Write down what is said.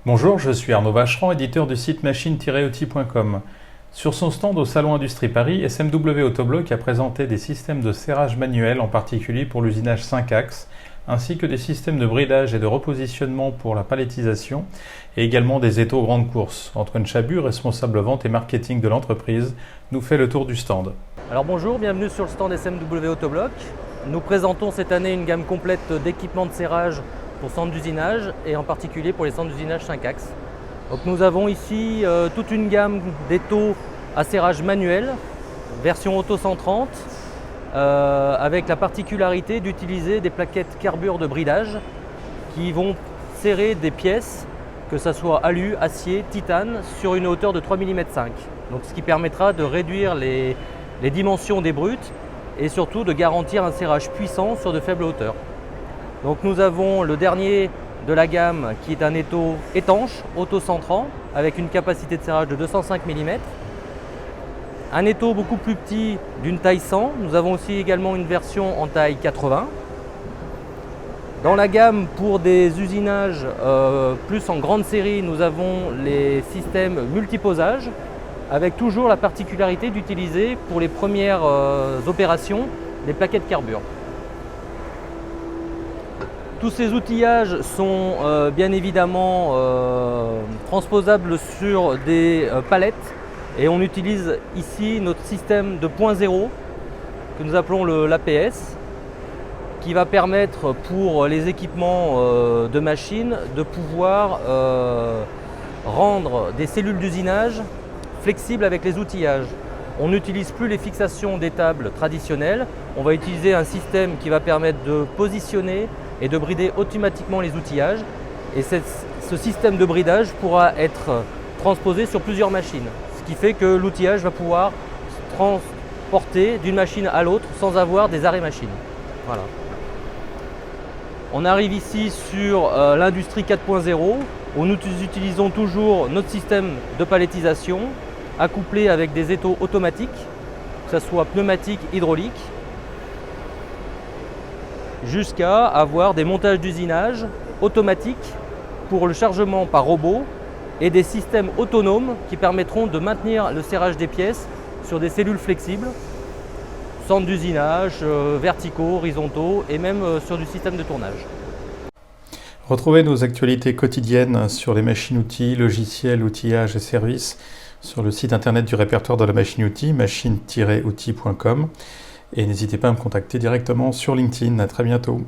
Bonjour, je suis Arnaud Vacheran, éditeur du site machine-outil.com. Sur son stand au Salon Industrie Paris, SMW Autobloc a présenté des systèmes de serrage manuel, en particulier pour l'usinage 5 axes, ainsi que des systèmes de bridage et de repositionnement pour la palettisation, et également des étaux grandes courses. Antoine Chabut, responsable vente et marketing de l'entreprise, nous fait le tour du stand. Alors bonjour, bienvenue sur le stand SMW Autobloc. Nous présentons cette année une gamme complète d'équipements de serrage pour centres d'usinage et en particulier pour les centres d'usinage 5 axes. Donc nous avons ici toute une gamme d'étaux à serrage manuel, version Auto 130, avec la particularité d'utiliser des plaquettes carbure de bridage qui vont serrer des pièces, que ce soit alu, acier, titane, sur une hauteur de 3,5 mm. Donc ce qui permettra de réduire les dimensions des brutes et surtout de garantir un serrage puissant sur de faibles hauteurs. Donc nous avons le dernier de la gamme qui est un étau étanche, Auto 130, avec une capacité de serrage de 205 mm. Un étau beaucoup plus petit d'une taille 100. Nous avons aussi également une version en taille 80. Dans la gamme pour des usinages plus en grande série, nous avons les systèmes multiposage, avec toujours la particularité d'utiliser pour les premières opérations des plaquettes carbure. Tous ces outillages sont bien évidemment transposables sur des palettes et on utilise ici notre système de point zéro que nous appelons l'APS, qui va permettre pour les équipements de machines de pouvoir rendre des cellules d'usinage flexibles avec les outillages. On n'utilise plus les fixations d'étables traditionnelles, on va utiliser un système qui va permettre de positionner et de brider automatiquement les outillages. Et ce système de bridage pourra être transposé sur plusieurs machines, ce qui fait que l'outillage va pouvoir se transporter d'une machine à l'autre sans avoir des arrêts machines. Voilà. On arrive ici sur l'industrie 4.0 où nous utilisons toujours notre système de palettisation accouplé avec des étaux automatiques, que ce soit pneumatique, hydraulique, jusqu'à avoir des montages d'usinage automatiques pour le chargement par robot et des systèmes autonomes qui permettront de maintenir le serrage des pièces sur des cellules flexibles, centres d'usinage, verticaux, horizontaux et même sur du système de tournage. Retrouvez nos actualités quotidiennes sur les machines-outils, logiciels, outillages et services sur le site internet du répertoire de la machine-outil, machine-outil.com. Et n'hésitez pas à me contacter directement sur LinkedIn. À très bientôt.